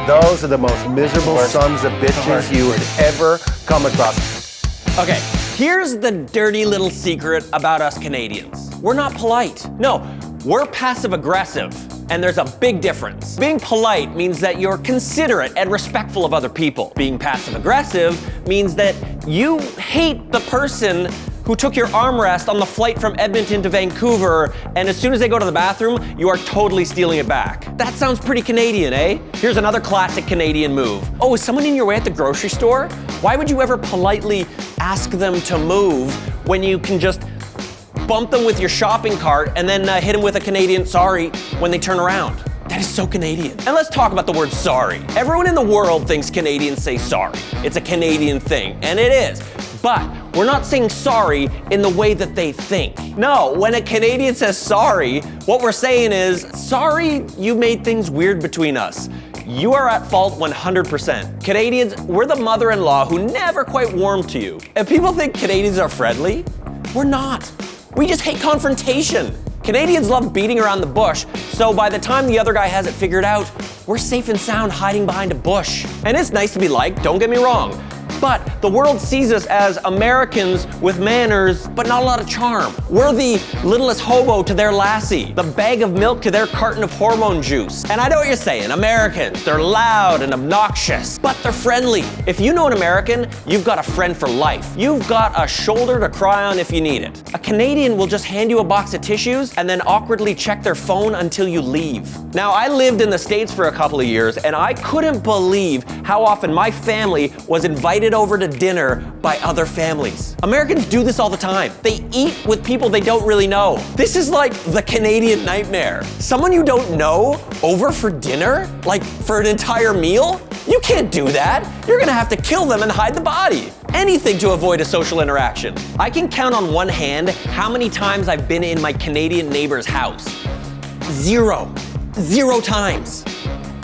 Those are the most miserable sons of bitches you would ever come across. Okay, here's the dirty little secret about us Canadians. We're not polite. No, we're passive-aggressive. And there's a big difference. Being polite means that you're considerate and respectful of other people. Being passive-aggressive means that you hate the person who took your armrest on the flight from Edmonton to Vancouver, and as soon as they go to the bathroom, you are totally stealing it back. That sounds pretty Canadian, eh? Here's another classic Canadian move. Oh, is someone in your way at the grocery store? Why would you ever politely ask them to move when you can just bump them with your shopping cart and then hit them with a Canadian sorry when they turn around? That is so Canadian. And let's talk about the word sorry. Everyone in the world thinks Canadians say sorry. It's a Canadian thing, and it is. But we're not saying sorry in the way that they think. No, when a Canadian says sorry, what we're saying is, sorry you made things weird between us. You are at fault 100%. Canadians, we're the mother-in-law who never quite warmed to you. If people think Canadians are friendly, we're not. We just hate confrontation. Canadians love beating around the bush, so by the time the other guy has it figured out, we're safe and sound hiding behind a bush. And it's nice to be liked, don't get me wrong. But the world sees us as Americans with manners, but not a lot of charm. We're the littlest hobo to their lassie, the bag of milk to their carton of hormone juice. And I know what you're saying, Americans, they're loud and obnoxious, but they're friendly. If you know an American, you've got a friend for life. You've got a shoulder to cry on if you need it. A Canadian will just hand you a box of tissues and then awkwardly check their phone until you leave. Now, I lived in the States for a couple of years, and I couldn't believe how often my family was invited over to dinner by other families. Americans do this all the time. They eat with people they don't really know. This is like the Canadian nightmare. Someone you don't know over for dinner? Like for an entire meal? You can't do that. You're gonna have to kill them and hide the body. Anything to avoid a social interaction. I can count on one hand how many times I've been in my Canadian neighbor's house. Zero times.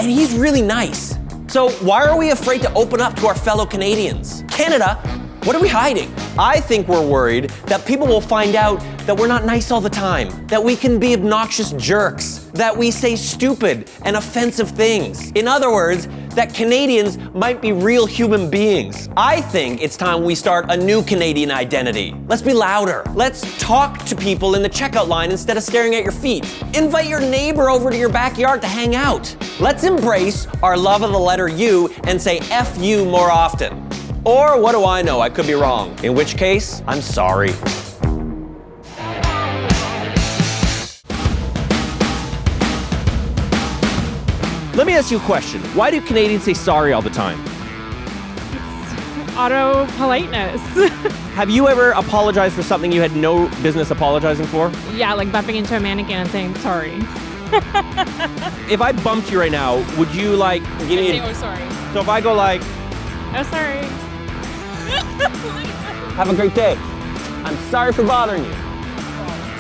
And he's really nice. So why are we afraid to open up to our fellow Canadians? Canada, what are we hiding? I think we're worried that people will find out that we're not nice all the time, that we can be obnoxious jerks, that we say stupid and offensive things. In other words, that Canadians might be real human beings. I think it's time we start a new Canadian identity. Let's be louder. Let's talk to people in the checkout line instead of staring at your feet. Invite your neighbor over to your backyard to hang out. Let's embrace our love of the letter U and say F you more often. Or what do I know? I could be wrong. In which case, I'm sorry. Let me ask you a question. Why do Canadians say sorry all the time? It's auto politeness. Have you ever apologized for something you had no business apologizing for? Yeah, like bumping into a mannequin and saying sorry. If I bumped you right now, would you like give me oh, sorry. So if I go like, Oh, sorry. have a great day. I'm sorry for bothering you.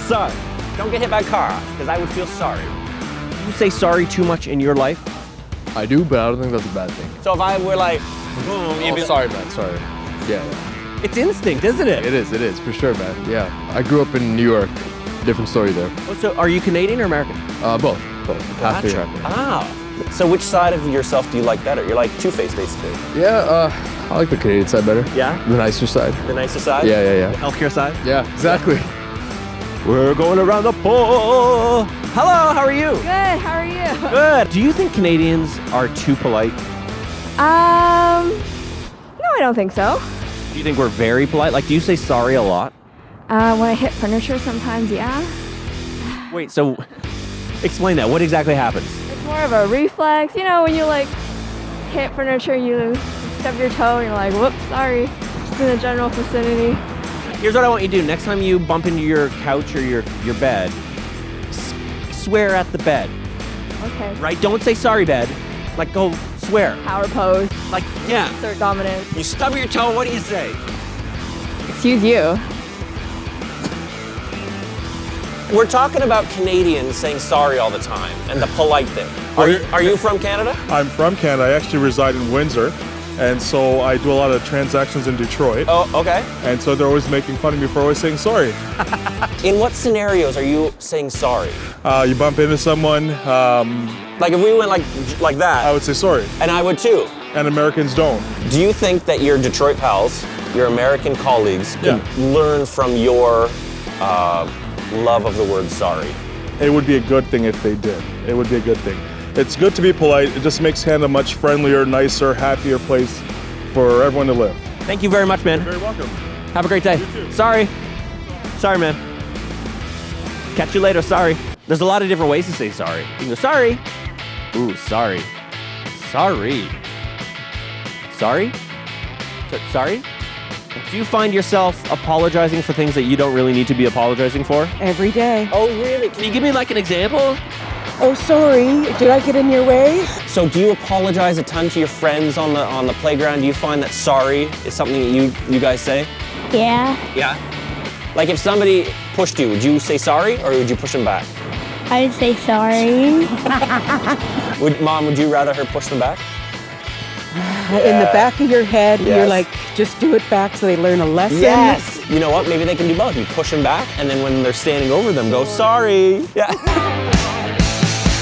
Sorry. Don't get hit by a car, because I would feel sorry. Do you say sorry too much in your life? I do, but I don't think that's a bad thing. So if I were like, Sorry, man, sorry. Yeah. It's instinct, isn't it? It is, for sure, man. Yeah. I grew up in New York. Different story there. Oh, so are you Canadian or American? Both. Half Gotcha. American. Ah. So which side of yourself do you like better? You're like Two-Face, basically. Yeah, I like the Canadian side better. Yeah? The nicer side. The nicer side? Yeah. The healthcare side? Yeah, exactly. We're going around the pole. Hello, how are you? Good, how are you? Good. Do you think Canadians are too polite? No, I don't think so. Do you think we're very polite? Like, do you say sorry a lot? When I hit furniture sometimes, yeah. Wait, so explain that. What exactly happens? It's more of a reflex. You know, when you like hit furniture, you stub your toe and you're like, whoops, sorry. Just in the general vicinity. Here's what I want you to do. Next time you bump into your couch or your bed, swear at the bed. Okay. Right? Don't say sorry, bed. Like, go swear. Power pose. Like, yeah. Assert dominance. You stub your toe, what do you say? Excuse you. We're talking about Canadians saying sorry all the time and the polite thing. Are you from Canada? I'm from Canada. I actually reside in Windsor. and so I do a lot of transactions in Detroit. Oh, okay. And so they're always making fun of me for always saying sorry. In what scenarios are you saying sorry? You bump into someone, Like if we went like that, I would say sorry. and I would too. And Americans don't. Do you think that your Detroit pals, your American colleagues, Yeah. could learn from your love of the word sorry? It would be a good thing if they did. It would be a good thing. It's good to be polite. It just makes Canada a much friendlier, nicer, happier place for everyone to live. Thank you very much, man. Very welcome. Have a great day. too. Sorry. Sorry, man. Catch you later. Sorry. There's a lot of different ways to say sorry. You can go, sorry. Ooh, sorry. Sorry. Sorry? Sorry? Do you find yourself apologizing for things that you don't really need to be apologizing for? Every day. Oh, really? Can you give me like an example? Oh, sorry. Did I get in your way? So do you apologize a ton to your friends on the playground? Do you find that sorry is something that you guys say? Yeah, Yeah. Like if somebody pushed you, would you say sorry or would you push them back? I would say sorry. Mom, would you rather her push them back? In the back of your head, Yes. you're like, just do it back so they learn a lesson. Yes. You know what? Maybe they can do both. You push them back, and then when they're standing over them, go sorry. Yeah.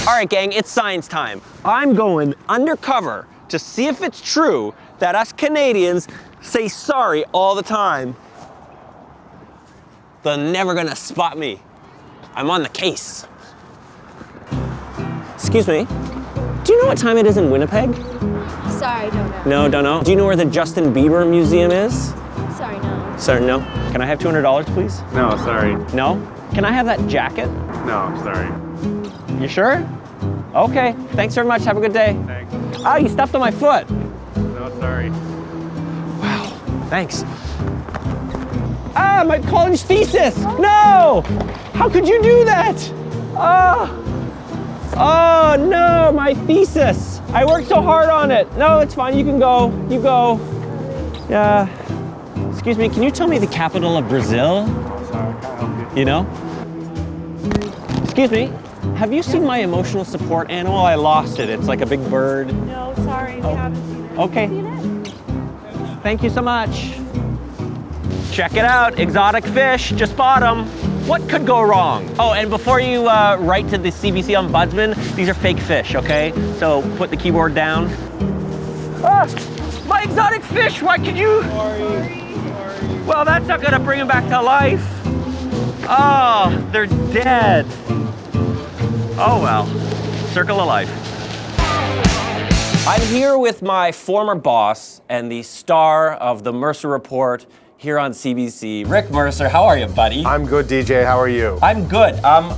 All right, gang, it's science time. I'm going undercover to see if it's true that us Canadians say sorry all the time. They're never gonna spot me. I'm on the case. Excuse me. Do you know what time it is in Winnipeg? Sorry, don't know. No, don't know. Do you know where the Justin Bieber Museum is? Sorry, no. Sorry, no. Can I have $200, please? No, sorry. No? Can I have that jacket? No, sorry. You sure? Okay. Thanks very much. Have a good day. Thanks. Oh, you stepped on my foot. No, sorry. Thanks. Ah, my college thesis! No! How could you do that? Oh no, my thesis. I worked so hard on it. No, it's fine. You can go. You go. Yeah. Excuse me, can you tell me the capital of Brazil? Sorry, I can't help you. You know? Excuse me, have you seen my emotional support animal? I lost it. It's like a big bird. No, sorry, we haven't seen it. Okay. Thank you so much. Check it out, exotic fish, just bought them. What could go wrong? Oh, and before you write to the CBC Ombudsman, these are fake fish, okay? So put the keyboard down. Ah, my exotic fish, what could you? Sorry. Well, that's not gonna bring them back to life. Oh, they're dead. Oh well, circle of life. I'm here with my former boss and the star of the Mercer Report here on CBC, Rick Mercer. How are you, buddy? I'm good, DJ. How are you? I'm good.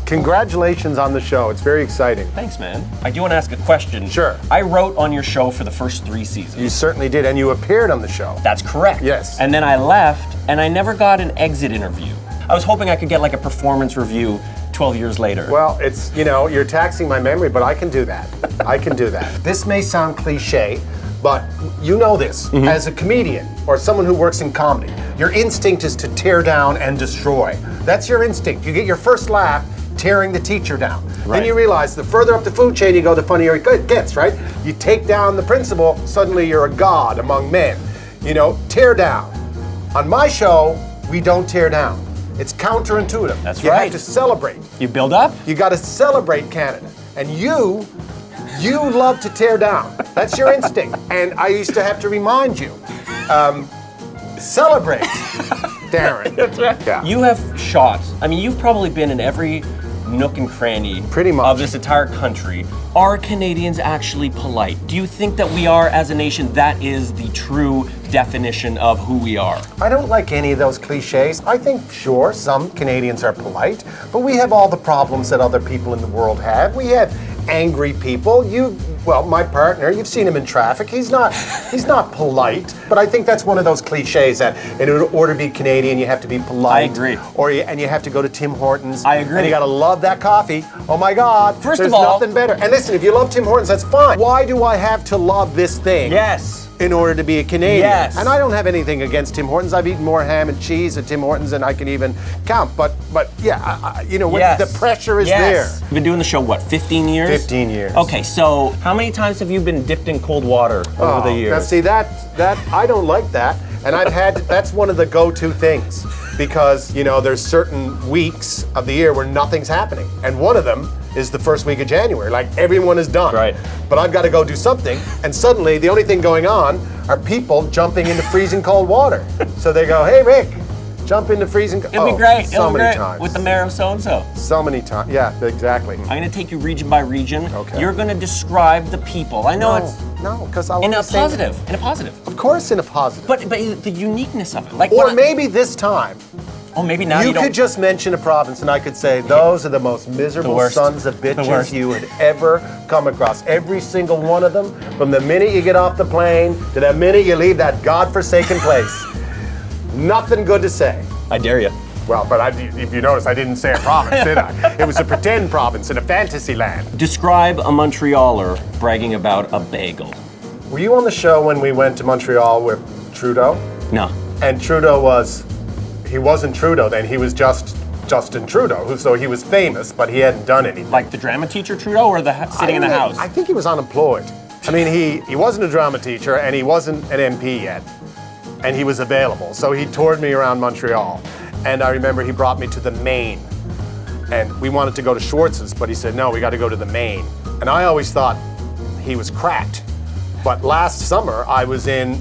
Congratulations on the show. It's very exciting. Thanks, man. I do want to ask a question. Sure. I wrote on your show for the first 3 seasons. You certainly did, and you appeared on the show. That's correct. Yes. And then I left, and I never got an exit interview. I was hoping I could get like a performance review 12 years later. Well, it's, you're taxing my memory, but I can do that. I can do that. This may sound cliche, but you know this. As a comedian or someone who works in comedy, your instinct is to tear down and destroy. That's your instinct. You get your first laugh tearing the teacher down. Right. Then you realize the further up the food chain you go, the funnier it gets, right? You take down the principal, suddenly you're a god among men. Tear down. On my show, we don't tear down. It's counterintuitive. That's you right. have to celebrate. You build up? You got to celebrate Canada. And you love to tear down. That's your instinct. And I used to have to remind you, celebrate, Darren. That's right. Yeah. You have shot. I mean, you've probably been in every nook and cranny Pretty much. of this entire country. Are Canadians actually polite? Do you think that we are, as a nation, that is the true definition of who we are? I don't like any of those cliches. I think, sure, some Canadians are polite, but we have all the problems that other people in the world have. We have angry people. My partner, you've seen him in traffic. He's not polite, but I think that's one of those cliches that in order to be Canadian, you have to be polite. I agree. And you have to go to Tim Hortons. I agree. And you gotta love that coffee. Oh my God. First there's of all- nothing better. And listen, if you love Tim Hortons, that's fine. Why do I have to love this thing? Yes. in order to be a Canadian. Yes. And I don't have anything against Tim Hortons. I've eaten more ham and cheese at Tim Hortons than I can even count. But yeah, you know, when the pressure is there. You've been doing the show, what, 15 years? 15 years. Okay, so how many times have you been dipped in cold water over the years? Now see, that I don't like that. And that's one of the go-to things. Because, you know, there's certain weeks of the year where nothing's happening. And one of them is the first week of January. Like, everyone is done. Right. But I've got to go do something. And suddenly, the only thing going on are people jumping into freezing cold water. So they go, hey, Rick, jump into freezing cold. It'll be great. So It'll be many great. times. With the mayor of so-and-so. So many times. Yeah, exactly. I'm going to take you region by region. Okay. You're going to describe the people. I know it's... No, because In a positive. Of course, in a positive. But the uniqueness of it. Like, Or maybe this time, oh, maybe now you you don't... could just mention a province and I could say, those are the most miserable worst. sons of The bitches worst. you would ever come across. Every single one of them, from the minute you get off the plane to the minute you leave that godforsaken place. Nothing good to say. I dare you. Well, but if you notice, I didn't say a province, did I? It was a pretend province in a fantasy land. Describe a Montrealer bragging about a bagel. Were you on the show when we went to Montreal with Trudeau? No. And Trudeau he wasn't Trudeau then, he was just Justin Trudeau, so he was famous, but he hadn't done anything. Like the drama teacher Trudeau or sitting in the house? I think he was unemployed. I mean, he wasn't a drama teacher and he wasn't an MP yet. And he was available. So he toured me around Montreal. And I remember he brought me to the Main. And we wanted to go to Schwartz's, but he said, no, we got to go to the Main. And I always thought he was cracked. But last summer, I was in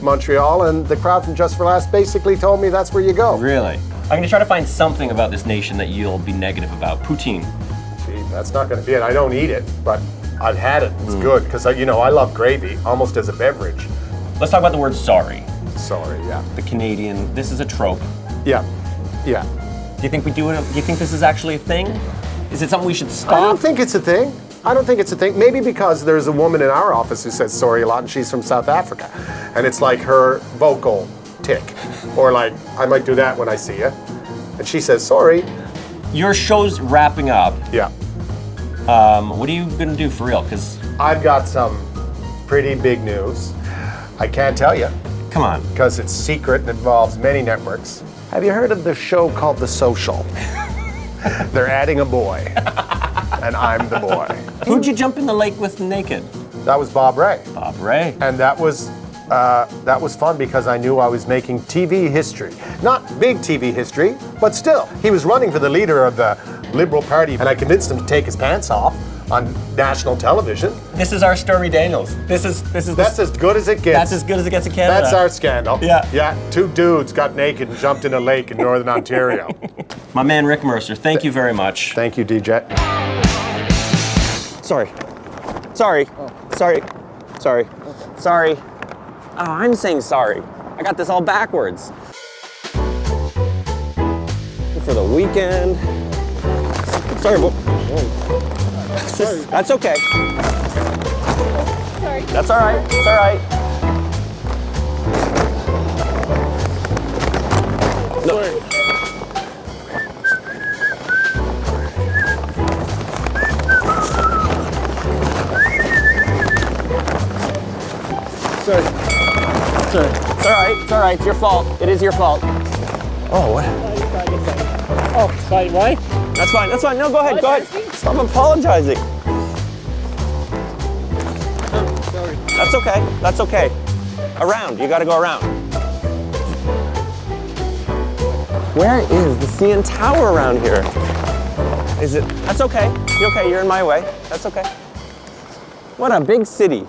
Montreal, and the crowd from Just for Laughs basically told me that's where you go. Really? I'm going to try to find something about this nation that you'll be negative about. Poutine. Gee, that's not going to be it. I don't eat it, but I've had it. It's good, because I love gravy, almost as a beverage. Let's talk about the word sorry. Sorry, yeah. The Canadian, this is a trope. Yeah, yeah. Do you think we do it? Do you think this is actually a thing? Is it something we should stop? I don't think it's a thing. I don't think it's a thing. Maybe because there's a woman in our office who says sorry a lot, and she's from South Africa. And it's like her vocal tick. Or like, I might do that when I see you. And she says sorry. Your show's wrapping up. Yeah. What are you gonna do for real? Because I've got some pretty big news. I can't tell you. Come on. Because it's secret and involves many networks. Have you heard of the show called The Social? They're adding a boy. And I'm the boy. Who'd you jump in the lake with naked? That was Bob Ray. Bob Ray. And that was fun because I knew I was making TV history. Not big TV history, but still. He was running for the leader of the Liberal Party, and I convinced him to take his pants off on national television. This is our Stormy Daniels. This is. That's as good as it gets. That's as good as it gets in Canada. That's our scandal. Yeah. Yeah, 2 dudes got naked and jumped in a lake in Northern Ontario. My man Rick Mercer, thank you very much. Thank you, DJ. Sorry. Sorry. Sorry. Sorry. Sorry. Oh, I'm saying sorry. I got this all backwards. For the weekend. Sorry, that's okay. Sorry. That's all right. It's all right. No. Sorry. Sorry. It's all right. It's all right. It's your fault. It is your fault. Oh, what? Oh, sorry, why? That's fine. That's fine. No, go ahead. Go ahead. Stop apologizing. Sorry. That's okay. That's okay. Around. You got to go around. Where is the CN Tower around here? Is it? That's okay. You okay? You're in my way. That's okay. What a big city.